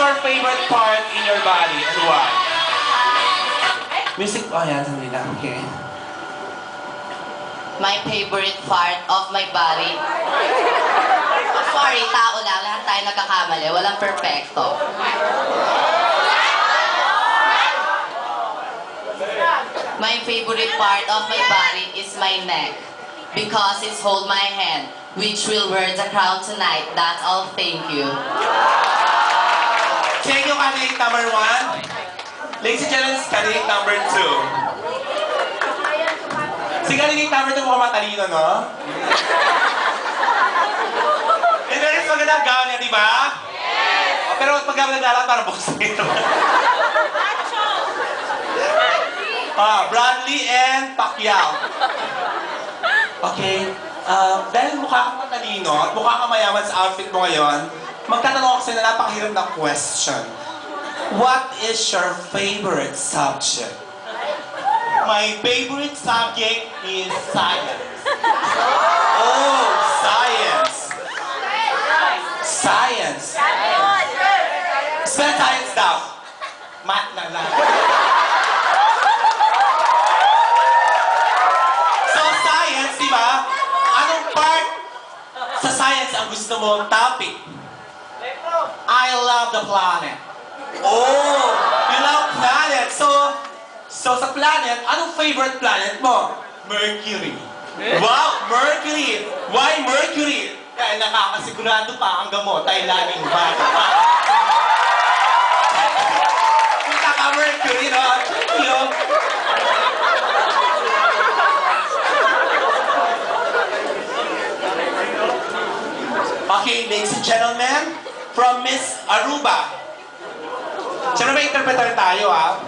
your favorite part in your body and why? Music, oh yan, sandali lang. Okay. My favorite part of my body. Sorry, tao lang. Lahat tayo nagkakamali. Walang perfecto. My favorite part of my body is my neck. Because it's hold my hand, which will wear the crown tonight. That's all. Thank you. Thank you, candidate number 1. Ladies and gentlemen, candidate number 2. Si candidate number 2 mukhang matalino, no? And then, is magandang gown niya, di ba? Yes! Pero pag kami naglalakad, parang boxing. Bradley and Pacquiao. Okay. Dahil mukha kang matalino at mukha kang mayaman sa outfit mo ngayon, magtatanong ako sa'yo na napakahirap na question. What is your favorite subject? My favorite subject is science. Oh, science. Science. Spell science daw. Math na lang. So, science, di ba? Anong part sa science ang gusto mong topic? I love the planet. Oh, you love planet. So sa planet, anong favorite planet mo? Mercury. Wow, Mercury. Why Mercury? Kaya nakakasigurado pa ang gamot ay laging bata pa. Punta ka Mercury, no? Thank you. Okay, ladies and gentlemen, from Miss Aruba. Siyempre may interpreter tayo, ha?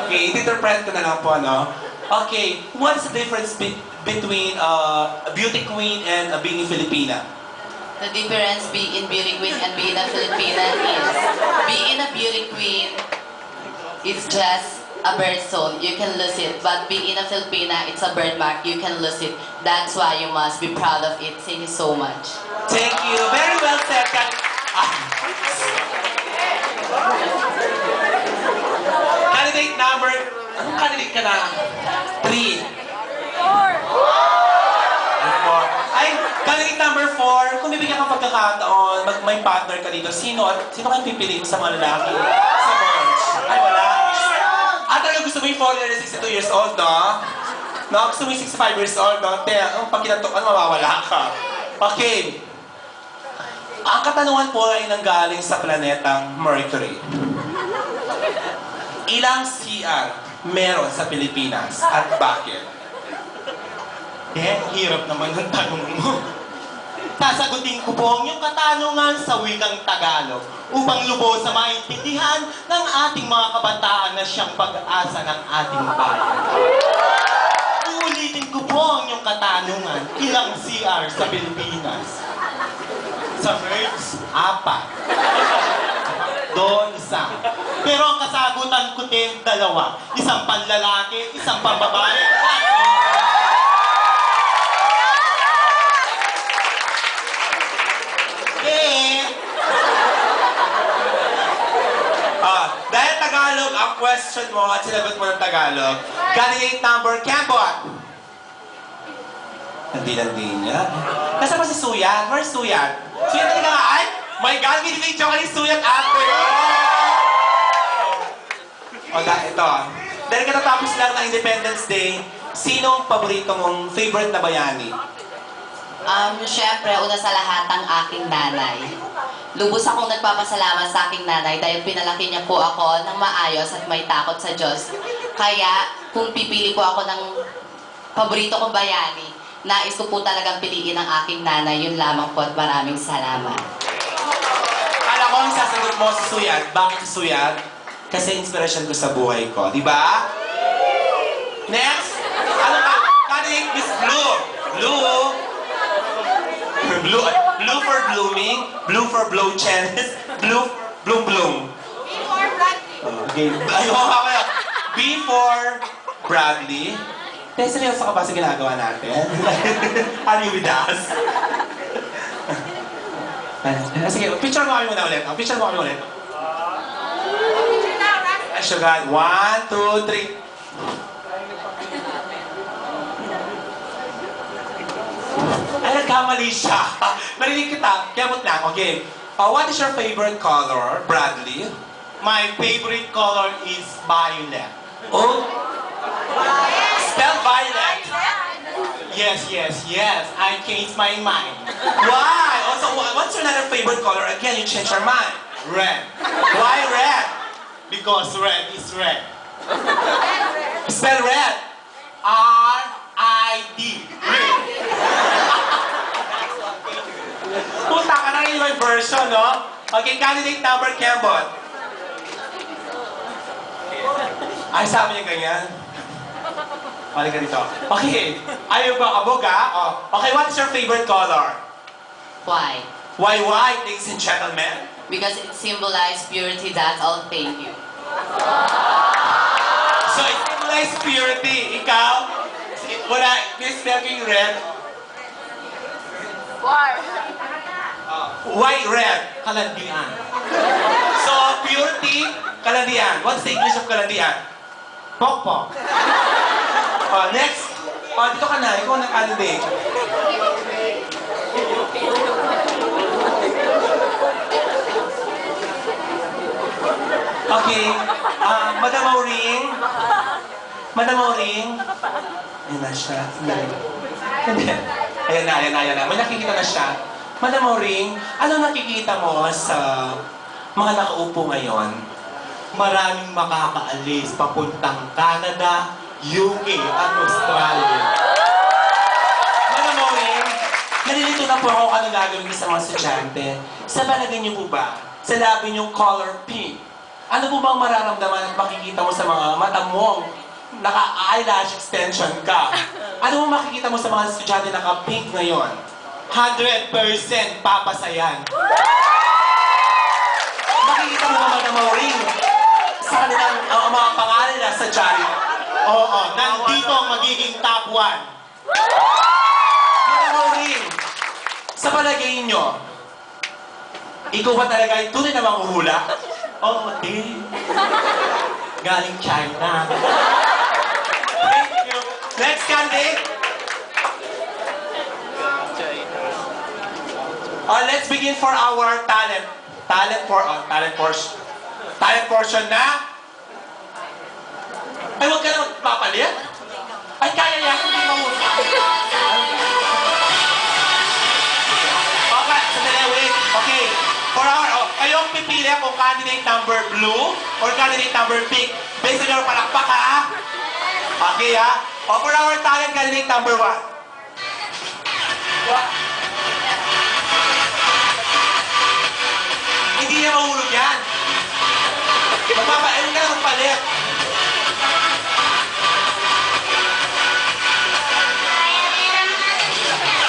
Okay, interpret ko na lang po, no? Okay, what's the difference between a beauty queen and a being Filipina? The difference being beauty queen and being a Filipina is being a beauty queen is just a birthstone. You can lose it. But being a Filipina, it's a birthmark. You can lose it. That's why you must be proud of it. Thank you so much. Thank you. Very well said. Candidate number... Anong candidate ka na? 3. 4. Ay, candidate number 4. Kung bibigyan ka pagkakataon, may partner ka dito, sino kayong pipiliin sa mga lalaki sa March? Ay, wala. Talaga gusto mo yung foreigner na 62 years old, no? No, gusto mo yung 65 years old, no? Pag kinantokan, mawawala ka. Okay. Ang katanungan po ay nanggaling sa planetang Mercury. Ilang CR meron sa Pilipinas at bakit? Hirap naman ng tanong mo. Sasagutin ko po ang iyong katanungan sa wikang Tagalog upang lubos sa maintindihan ng ating mga kabataan na siyang pag-asa ng ating bayan. Uulitin ko po ang iyong katanungan, ilang CR sa Pilipinas? Sa Merz, 4. Doon, 1. Pero ang kasagutan ko din, 2. Isang panlalaki, isang pambabae, at Dahil Tagalog ang question mo at sinagot mo ng Tagalog, candidate number, Cambot. Hindi niya. Nasaan ba si Suyat? Where's Suyat? Suyat talaga nga, ay! My God, binibig siya ka ni Suyat ate! Ito. Dahil katatapos lang ng Independence Day, sino ang paborito mong favorite na bayani? Siyempre, una sa lahat, ang aking nanay. Lubos akong nagpapasalamat sa aking nanay dahil pinalaki niya po ako ng maayos at may takot sa Diyos. Kaya, kung pipili po ako ng paborito kong bayani, nais ko po talagang piliin ang aking nanay. Yun lamang po at maraming salamat. Kala ko ang sasagot mo si Suyat. Bakit si Suyat? Kasi inspiration ko sa buhay ko. Di ba? Next! Ano ka? Candidate Miss Blue. Blue for blooming, blue for blow chance, bloom. Okay. Ayun, okay. B for Bradley. Dahil seryoso ka ba sa ginagawa natin? Are you with us? Sige, picture mo kami muna ulit. Picture mo kami ulit. Ay, sugar. 1, 2, 3. Ay, nagkamali siya. Narinig kita. Kaya mo't lang. Okay. What is your favorite color, Bradley? My favorite color is violet. Oh? Spell violet. Yes. I changed my mind. Why? Also, what's your another favorite color? Again, you change your mind. Red. Why red? Because red is red. Spell red. R-I-D. Red. Puta ka na yung version, no? Okay, candidate number, Kembot. Ay, sabi niya ganyan. Balik ka dito. Okay, ayaw ba kabog, ha? Oh. Okay, what is your favorite color? Why? Why white, ladies and gentlemen? Because it symbolizes purity, that's all. Thank you. So, it symbolizes purity. Ikaw? Wala, Miss Melking red. Why red? Kalandian. So, purity, kalandian. What's the English of kalandian? Pokpok. Next. Dito ka na. Ikaw ang candidate. Okay. Madam Maureen. Madam Maureen. Ayan na siya. Hindi. Ayan na. May nakikita na siya. Madam Maureen, ano nakikita mo sa mga nakaupo ngayon? Maraming makakaalis papuntang Canada, UK at Australia. Madam Maureen, nalilito na po ako kung ano gagawin sa mga estudyante. Sa palagay niyo po ba, sa labi niyong color pink, ano po bang mararamdaman at makikita mo sa mga mata mo? Naka-eyelash extension ka. Ano mo makikita mo sa mga estudyante naka-pink ngayon? 100% papasayan. Makikita mo ba, Madam Maureen, sa kanilang mga pangalan nila sa dyaryo? Oo, nandito ang magiging top 1. Madam Maureen, sa palagay niyo, ikaw ba talaga yung tunay na manghuhula? Oo, galing China. Thank you. Next candidate. Let's begin for our talent. Talent portion na. Ay, huwag ka na magpapalit. Ay, kaya yan. Hindi mo. Okay, sandali, wait. Okay. For our, kayong pipili kung candidate number blue or candidate number pink. Based on your palakpak, ha? Okay, ha? For our talent, candidate number 1. Hindi niya mahulog yan. Magpapalit ka na magpalit.